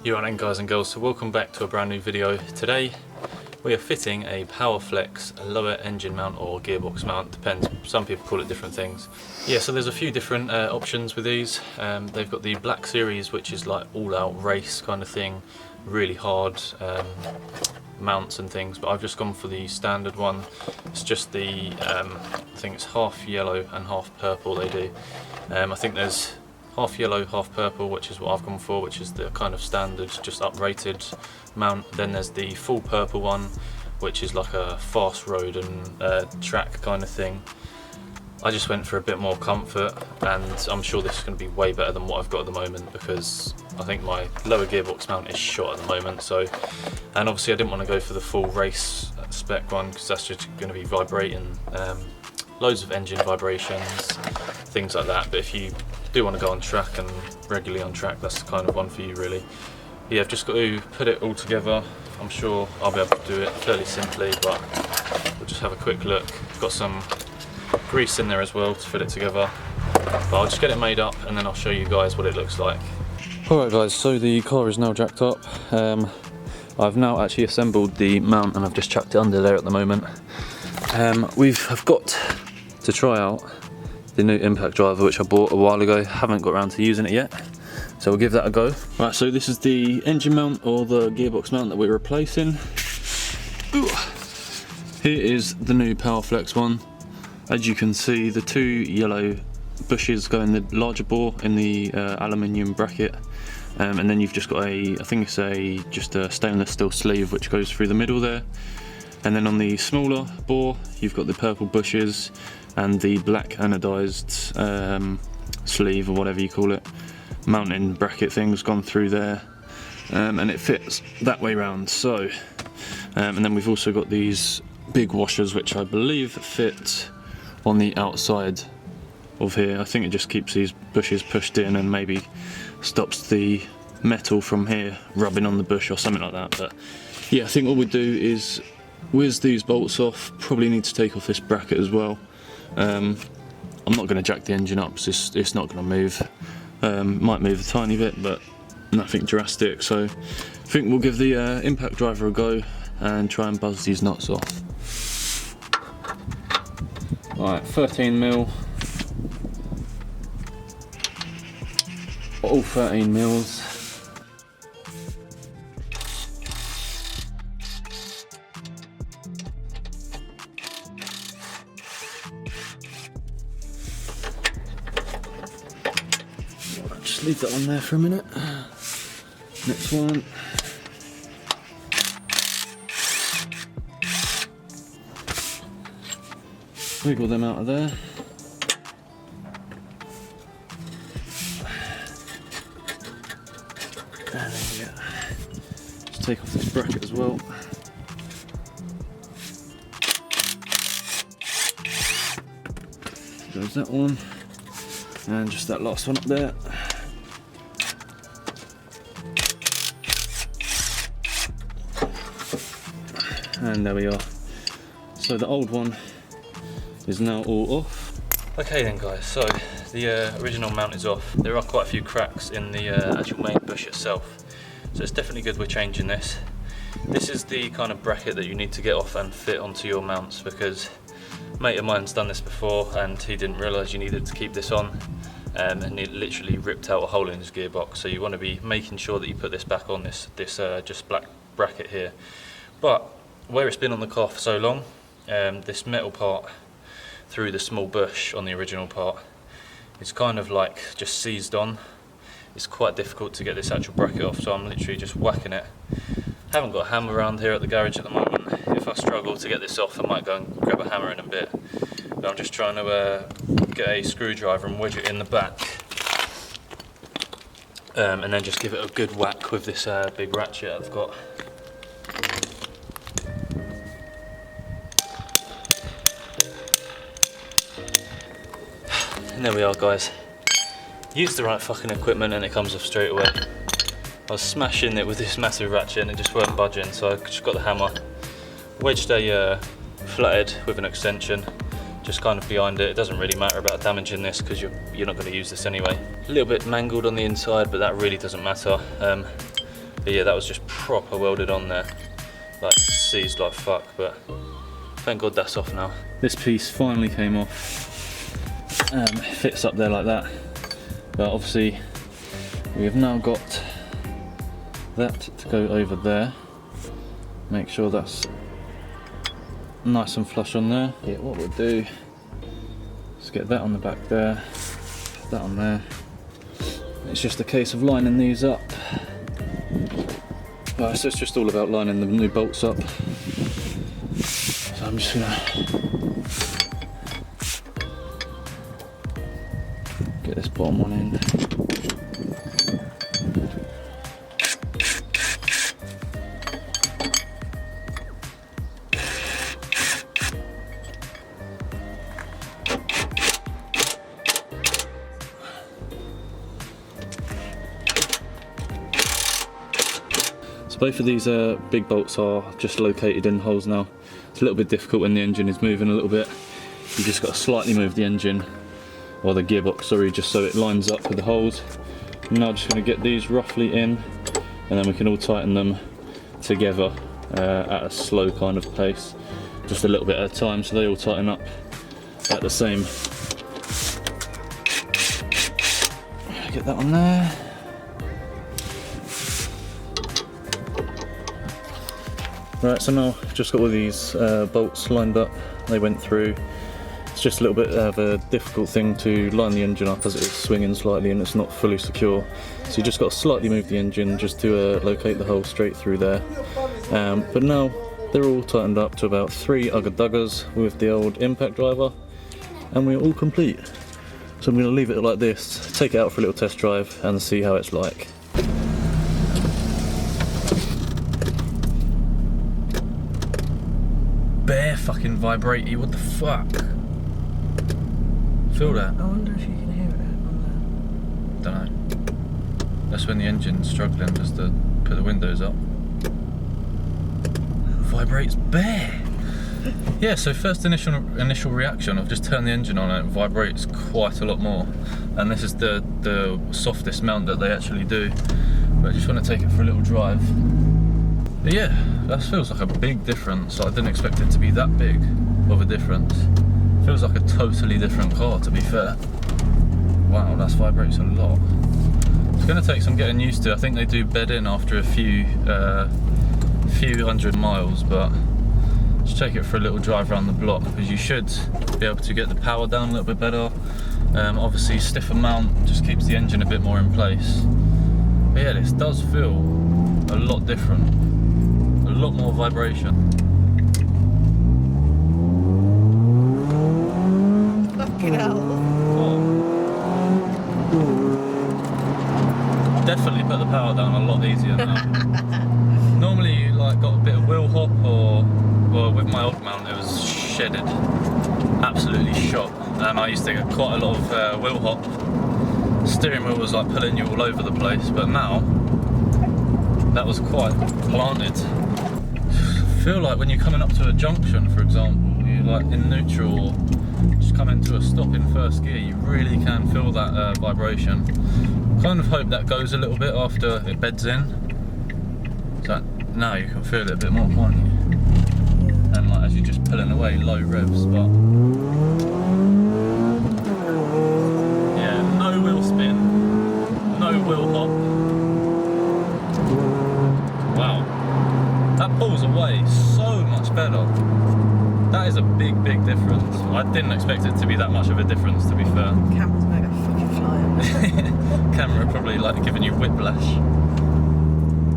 You're on, guys and girls, so welcome back to a brand new video. Today we are fitting a Powerflex lower engine mount or gearbox mount, depends, some people call it different things. Yeah, so there's a few different options with these. They've got the Black Series, which is like all out race kind of thing, really hard mounts and things, but I've just gone for the standard one. It's just the, I think it's half yellow and half purple they do. I think there's half yellow, half purple, which is what I've gone for, which is the kind of standard, just uprated mount. Then there's the full purple one, which is like a fast road and track kind of thing. I just went for a bit more comfort, and I'm sure this is going to be way better than what I've got at the moment, because I think my lower gearbox mount is shot at the moment. So, and obviously I didn't want to go for the full race spec one, because that's just going to be vibrating, loads of engine vibrations, things like that. But if you do want to go on track and regularly on track, that's the kind of one for you really. Yeah, I've just got to put it all together. I'm sure I'll be able to do it fairly simply, but we'll just have a quick look. Got some grease in there as well to fit it together, but I'll just get it made up and then I'll show you guys what it looks like. Alright guys, so the car is now jacked up. I've now actually assembled the mount and I've just chucked it under there at the moment. I've got to try out the new impact driver, which I bought a while ago. Haven't got around to using it yet, so we'll give that a go. Right, so this is the engine mount or the gearbox mount that we're replacing. Ooh. Here is the new Powerflex one. As you can see, the two yellow bushes go in the larger bore in the aluminium bracket, and then you've just got I think it's just a stainless steel sleeve which goes through the middle there. And then on the smaller bore, you've got the purple bushes and the black anodized sleeve, or whatever you call it, mounting bracket thing's gone through there, and it fits that way round. So, and then we've also got these big washers which I believe fit on the outside of here. I think it just keeps these bushes pushed in and maybe stops the metal from here rubbing on the bush or something like that. But yeah, I think what we do is whiz these bolts off. Probably need to take off this bracket as well. I'm not going to jack the engine up, so it's not going to move. Might move a tiny bit, but nothing drastic. So I think we'll give the impact driver a go and try and buzz these nuts off. Alright, 13mm. All 13mm. Just leave that one there for a minute. Next one. Wiggle them out of there. And then just take off this bracket as well. There's that one. And just that last one up there. And there we are. So the old one is now all off. Okay then guys, so the original mount is off. There are quite a few cracks in the actual main bush itself, so it's definitely good we're changing this. This is the kind of bracket that you need to get off and fit onto your mounts, because a mate of mine's done this before and he didn't realise you needed to keep this on, and it literally ripped out a hole in his gearbox. So you want to be making sure that you put this back on this just black bracket here. But where it's been on the car for so long, this metal part through the small bush on the original part, it's kind of like just seized on. It's quite difficult to get this actual bracket off, so I'm literally just whacking it. Haven't got a hammer around here at the garage at the moment. If I struggle to get this off, I might go and grab a hammer in a bit. But I'm just trying to get a screwdriver and wedge it in the back, and then just give it a good whack with this big ratchet I've got. And there we are guys. Use the right fucking equipment and it comes off straight away. I was smashing it with this massive ratchet and it just weren't budging, so I just got the hammer, wedged a flathead with an extension, just kind of behind it. It doesn't really matter about damaging this because you're not going to use this anyway. A little bit mangled on the inside, but that really doesn't matter. But yeah, that was just proper welded on there, like seized like fuck, but thank God that's off now. This piece finally came off, fits up there like that, but obviously we have now got that to go over there. Make sure that's nice and flush on there. Yeah, what we'll do is get that on the back there, that on there. It's just a case of lining these up. Right, so it's just all about lining the new bolts up. So I'm just gonna get this bottom one in. So both of these big bolts are just located in holes now. It's a little bit difficult when the engine is moving a little bit. You just got to slightly move the engine, or the gearbox, sorry, just so it lines up with the holes. I'm now just going to get these roughly in, and then we can all tighten them together at a slow kind of pace, just a little bit at a time, so they all tighten up at the same. Get that on there. Right, so now I've just got all these bolts lined up. They went through. It's just a little bit of a difficult thing to line the engine up as it's swinging slightly and it's not fully secure. So you just got to slightly move the engine just to locate the hole straight through there. But now they're all tightened up to about 3 ugger-duggers with the old impact driver, and we're all complete. So I'm going to leave it like this, take it out for a little test drive and see how it's like. Bare fucking vibrate-y, what the fuck? Feel that? I wonder if you can hear it on Don't know. That's when the engine's struggling just to put the windows up. Vibrates bare! Yeah, so first initial reaction, I've just turned the engine on and it vibrates quite a lot more. And this is the softest mount that they actually do. But I just want to take it for a little drive. But yeah, that feels like a big difference. I didn't expect it to be that big of a difference. Feels like a totally different car, to be fair. Wow, that vibrates a lot. It's going to take some getting used to. I think they do bed in after a few hundred miles, but just take it for a little drive around the block, because you should be able to get the power down a little bit better. Obviously stiffer mount just keeps the engine a bit more in place. But yeah, this does feel a lot different. A lot more vibration. Fucking hell. Oh. Definitely put the power down a lot easier now. Normally you like got a bit of wheel hop, or well, with my old mount it was shedded, absolutely shot, and I used to get quite a lot of wheel hop. Steering wheel was like pulling you all over the place, but now that was quite planted. I feel like when you're coming up to a junction, for example, you're like in neutral or just come into a stop in first gear, you really can feel that vibration. Kind of hope that goes a little bit after it beds in. So now you can feel it a bit more, can't you? And like as you're just pulling away, low revs, but yeah, no wheel spin, no wheel hop. Wow, that pulls away so much better. That is a big difference. I didn't expect it to be that much of a difference, to be fair. Camera's made a fucking fly. Camera probably like giving you whiplash.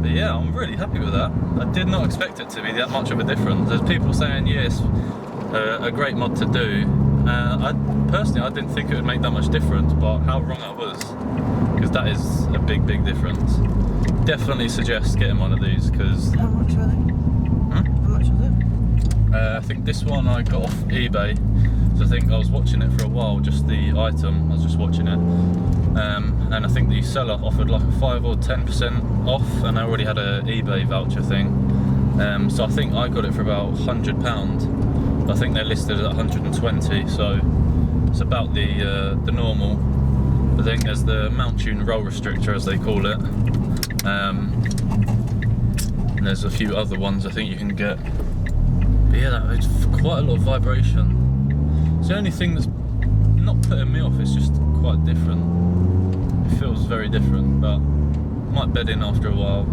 But yeah, I'm really happy with that. I did not expect it to be that much of a difference. There's people saying yes, a great mod to do. I didn't think it would make that much difference, but how wrong I was, because that is a big difference. Definitely suggest getting one of these, because How much were they? How much was it? I think this one I got off eBay. So I think I was watching it for a while, just the item, I was just watching it. And I think the seller offered like a 5 or 10% off, and I already had a eBay voucher thing. So I think I got it for about £100. I think they're listed at 120, so it's about the normal. I think there's the mount tune roll restrictor, as they call it. and there's a few other ones I think you can get. But yeah, it's quite a lot of vibration. It's the only thing that's not putting me off, it's just quite different. It feels very different, but it might bed in after a while.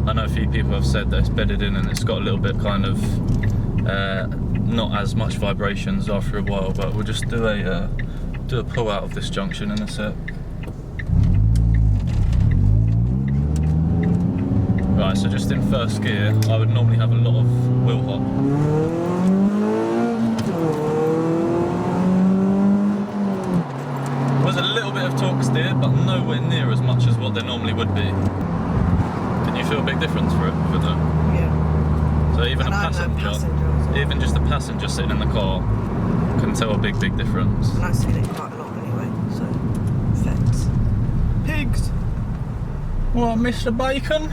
I know a few people have said that it's bedded in and it's got a little bit kind of not as much vibrations after a while, but we'll just do a pull out of this junction in a sec. Right, so just in first gear, I would normally have a lot of wheel hop. There's a little bit of torque steer, but nowhere near as much as what there normally would be. Can you feel a big difference for it with it? Yeah. So even And a I'm passenger, as well. even just a passenger sitting in the car can tell a big difference. And I see it quite a lot anyway, so fence. Pigs! What, Mr. Bacon?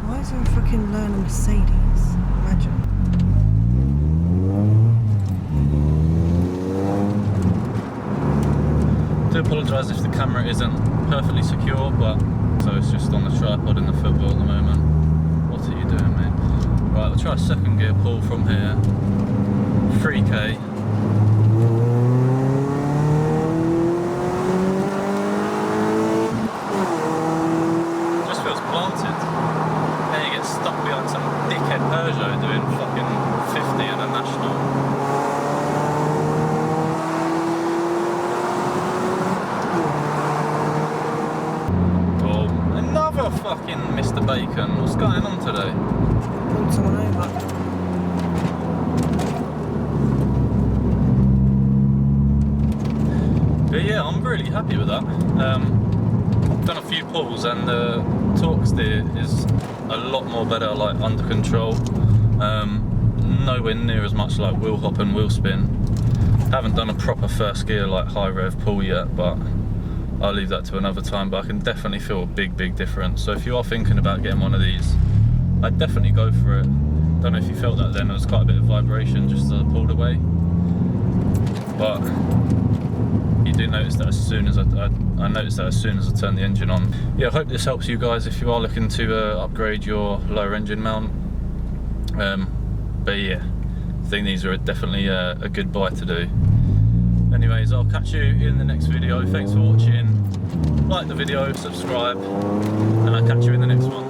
Why is there a fucking learner Mercedes? Imagine. I do apologise if the camera isn't perfectly secure, but so it's just on the tripod in the footwell at the moment. What are you doing, mate? Right, we'll try a second gear pull from here. 3k. Just feels planted. Then you get stuck behind some dickhead Peugeot doing fucking 50 in a national. Another fucking Mr. Bacon. What's going on today? Pulled someone over. But yeah, I'm really happy with that. I've done a few pulls and the torque steer is a lot more better, like under control. Nowhere near as much like wheel hop and wheel spin. Haven't done a proper first gear like high rev pull yet, but I'll leave that to another time. But I can definitely feel a big difference. So if you are thinking about getting one of these, I'd definitely go for it. Don't know if you felt that then, there was quite a bit of vibration just as I pulled away. But you do notice that as soon as I noticed that as soon as I turned the engine on. Yeah, I hope this helps you guys if you are looking to upgrade your lower engine mount. But yeah, I think these are definitely a good buy to do. Anyways, I'll catch you in the next video. Thanks for watching. Like the video, subscribe, and I'll catch you in the next one.